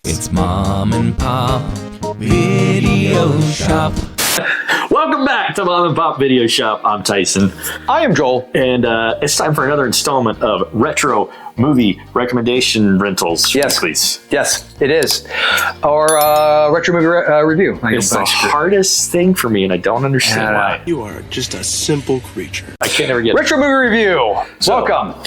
It's Mom and Pop Video Shop. Welcome back to Mom and Pop Video Shop. I'm Tyson. I am Joel. And it's time for another installment of Retro Movie Recommendation Rentals. Yes. Please. Yes, it is. Or Retro Movie Review. It's the hardest thing for me, and I don't understand why. You are just a simple creature. I can't ever get it. Retro Movie Review. Welcome.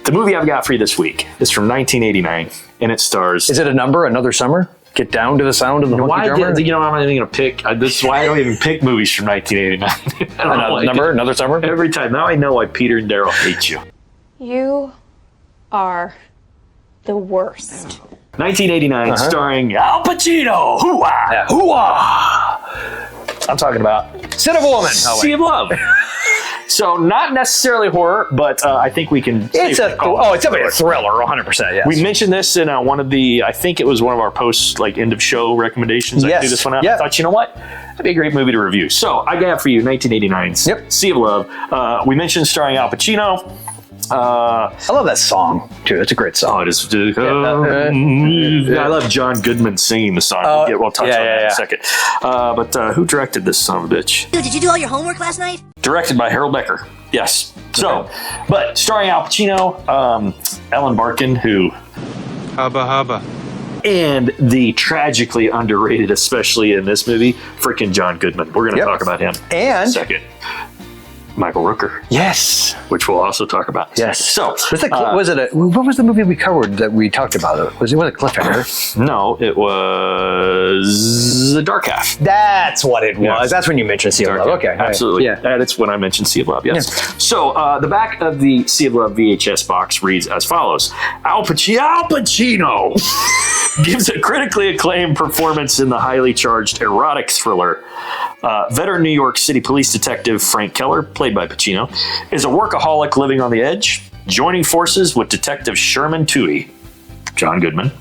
The movie I've got for you this week is from 1989, and it stars... Is it a number, Another Summer? Get down to the sound of the hunky drummer? I'm not even going to pick... this is why I don't even pick movies from 1989. Another Summer? Every time. Now I know why Peter and Daryl hate you. You are the worst. 1989, starring Al Pacino. Hoo-ah! Yeah. Hoo-ah! I'm talking about Sin of a Woman. Sea of Love. So not necessarily horror, but I think we can. It's definitely a thriller, 100%. Yes. We mentioned this in one of the. I think it was one of our post end of show recommendations. Yes. I threw this one out. Yep. I thought, you know what, that'd be a great movie to review. So I got for you 1989's Sea of Love. We mentioned starring Al Pacino. I love that song too. It's a great song. Oh, it is. I love John Goodman singing the song. We'll touch on that in a second. But who directed this son of a bitch? Dude, did you do all your homework last night? Directed by Harold Becker. Yes. So, but starring Al Pacino, Ellen Barkin, who... Hubba hubba. And the tragically underrated, especially in this movie, freaking John Goodman. We're going to talk about him in a second. Michael Rooker. Yes. Which we'll also talk about. Yes. So, what was the movie we covered that we talked about? Was it a cliffhanger? No, it was The Dark Half. That's what it was. Yes. That's when you mentioned Sea of Love. Okay. Absolutely. Yeah. That's when I mentioned Sea of Love, yes. Yeah. So, the back of the Sea of Love VHS box reads as follows. Al Pacino gives a critically acclaimed performance in the highly charged erotic thriller. Veteran New York City police detective Frank Keller, played by Pacino, is a workaholic living on the edge, joining forces with Detective Sherman Toohey, John Goodman.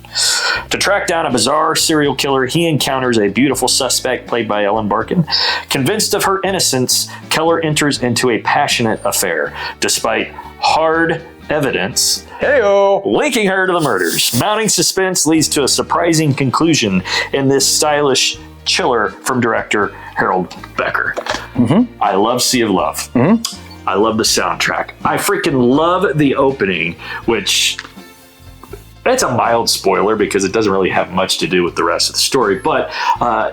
To track down a bizarre serial killer, he encounters a beautiful suspect played by Ellen Barkin. Convinced of her innocence, Keller enters into a passionate affair, despite hard evidence linking her to the murders. Mounting suspense leads to a surprising conclusion in this stylish chiller from director Harold Becker. I love Sea of Love. I love the soundtrack. I freaking love the opening, which it's a mild spoiler because it doesn't really have much to do with the rest of the story. But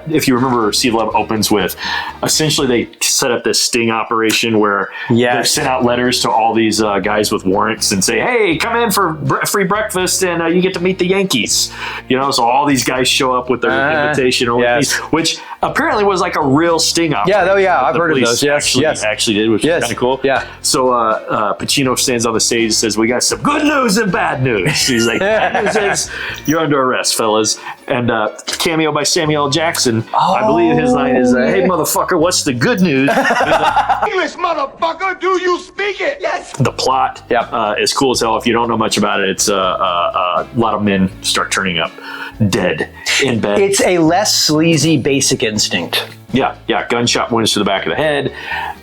if you remember, Sea of Love opens with essentially they set up this sting operation where they send out letters to all these guys with warrants and say, hey, come in for free breakfast and you get to meet the Yankees. You know, so all these guys show up with their invitation, which apparently was like a real sting operation. I've heard of those. Actually did, which is kind of cool. Yeah. So Pacino stands on the stage and says, we got some good news and bad news. He's like, news is you're under arrest, fellas. And cameo by Samuel L. Jackson. I believe his line is, hey, motherfucker, what's the good news? English, motherfucker, do you speak it? Yes. The plot is cool as hell. If you don't know much about it, it's a lot of men start turning up dead in bed. It's a less sleazy Basic Instinct. Yeah. Gunshot wounds to the back of the head.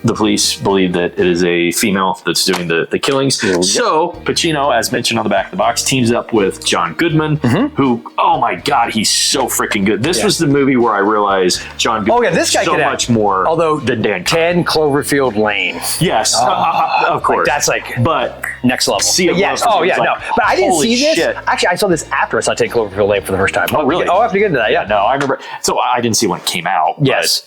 The police believe that it is a female that's doing the killings. So Pacino, as mentioned on the back of the box, teams up with John Goodman, who, oh my God, he's so freaking good. This was the movie where I realized John Goodman this guy so much more than Dan 10 Cloverfield Lane. Yes, of course. That's but next level. But I didn't see this. Shit. Actually, I saw this after I saw 10 Cloverfield Lane for the first time. Oh, really? I have to get into that. Yeah. No, I remember. So I didn't see when it came out. Yes.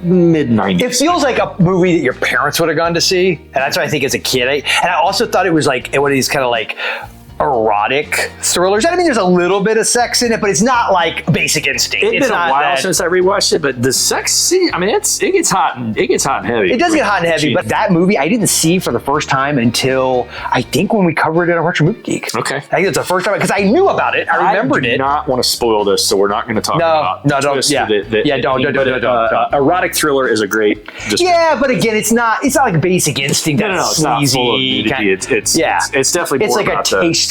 Mid-90s. It feels like a movie that your parents would have gone to see, and that's what I think as a kid. And I also thought it was like one of these kind of like erotic thrillers. I mean, there's a little bit of sex in it, but it's not like Basic Instinct. It's been a while since I rewatched it, but the sex scene, I mean, it gets hot and heavy. It does get hot and heavy, but that movie I didn't see for the first time until I think when we covered it on Retro Movie Geek. Okay. I think it's the first time because I knew about it. I remembered it. I do not want to spoil this, so we're not going to talk about don't. Erotic thriller is a great. But again, it's not like Basic Instinct. That's it's not full of nudity. It's definitely more about tasteful.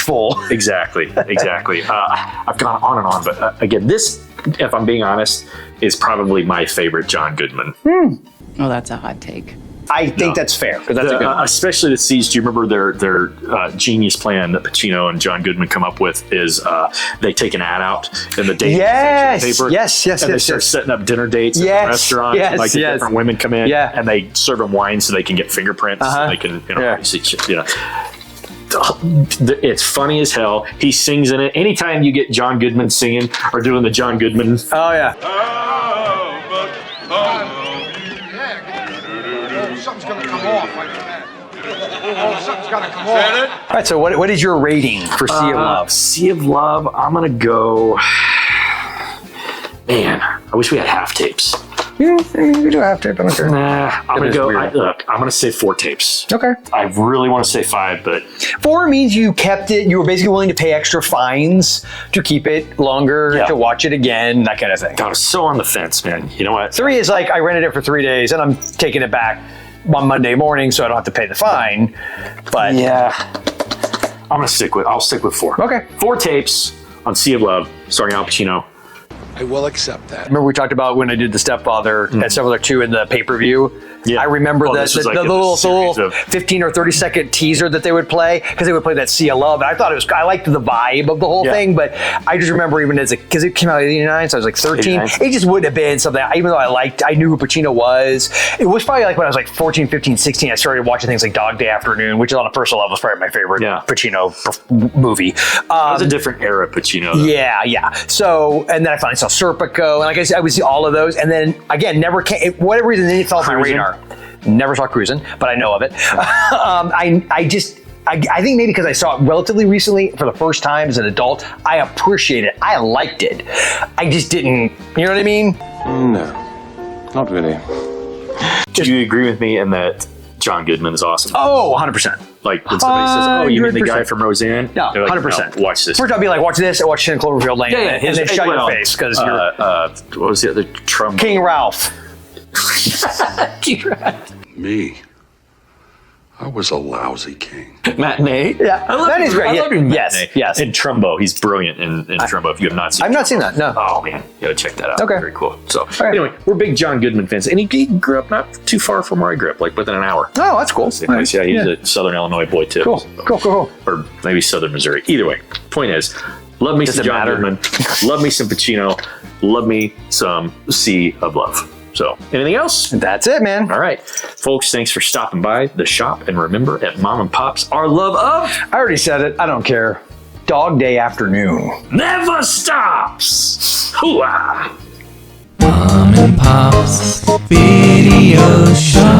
Exactly. I've gone on and on, but again, this, if I'm being honest, is probably my favorite John Goodman. Oh, that's a hot take. I think that's fair because that's a good one. Especially the C's. Do you remember their genius plan that Pacino and John Goodman come up with? Is they take an ad out in the dating paper? Yes. And they start setting up dinner dates at the restaurant. Like the different women come in, and they serve them wine so they can get fingerprints. So they can, It's funny as hell. He sings in it. Anytime you get John Goodman singing or doing the John Goodman. Oh, yeah. Something's going to come off like that. Something's got to come off. All right, so what is your rating for Sea of Love? Sea of Love, I'm going to go... Man, I wish we had half tapes. Yeah, we do have tape. I don't care. Nah, I'm going to go... I'm going to say 4 tapes. Okay. I really want to say 5, but... 4 means you kept it. You were basically willing to pay extra fines to keep it longer, to watch it again, that kind of thing. God, I was so on the fence, man. You know what? 3 is like, I rented it for 3 days, and I'm taking it back on Monday morning, so I don't have to pay the fine. But yeah, I'll stick with 4. Okay. 4 tapes on Sea of Love, starring Al Pacino. I will accept that. Remember we talked about when I did The Stepfather and Stepfather 2 in the pay-per-view? Yeah. I remember the little of 15 or 30 second teaser that they would play, because they would play that Sea of Love. And I liked the vibe of the whole thing, but I just remember even because it came out in 89, so I was like 13. 89. It just wouldn't have been something, even though I knew who Pacino was. It was probably like when I was like 14, 15, 16, I started watching things like Dog Day Afternoon, which on a personal level is probably my favorite Pacino movie. It was a different era Pacino, though. Yeah. So, and then I finally saw Serpico, and like I said, I would see all of those, and then again, never came, for whatever reason, then it fell off my radar. Never saw Cruisin', but I know of it. I think maybe because I saw it relatively recently for the first time as an adult, I appreciate it. I liked it. I just didn't, you know what I mean? No, not really. Do you agree with me in that John Goodman is awesome? Oh, 100%. Like when somebody says, "Oh, you mean the guy from Roseanne?" No, They're like, 100%. No, watch this. First, I'll be like, watch this, and watch 10 Cloverfield Lane, and then shut your face because you're what was the other Trump? King Ralph. Me? I was a lousy king. Matinee. Yeah, that is great. I love him. Yes. And Trumbo, he's brilliant in Trumbo. If you have not seen, I've not seen that. No. Oh man, you gotta check that out. Okay. Very cool. So right. Anyway, we're big John Goodman fans, and he grew up not too far from where I grew up, like within an hour. Oh, that's cool. Yeah, he's a Southern Illinois boy too. Cool. Or maybe Southern Missouri. Either way, point is, love me some John Goodman, love me some Pacino, love me some Sea of Love. So, anything else? That's it, man. All right. Folks, thanks for stopping by the shop. And remember, at Mom and Pop's, our love of... I already said it. I don't care. Dog Day Afternoon. never stops. Hooah! Mom and Pop's Video Shop.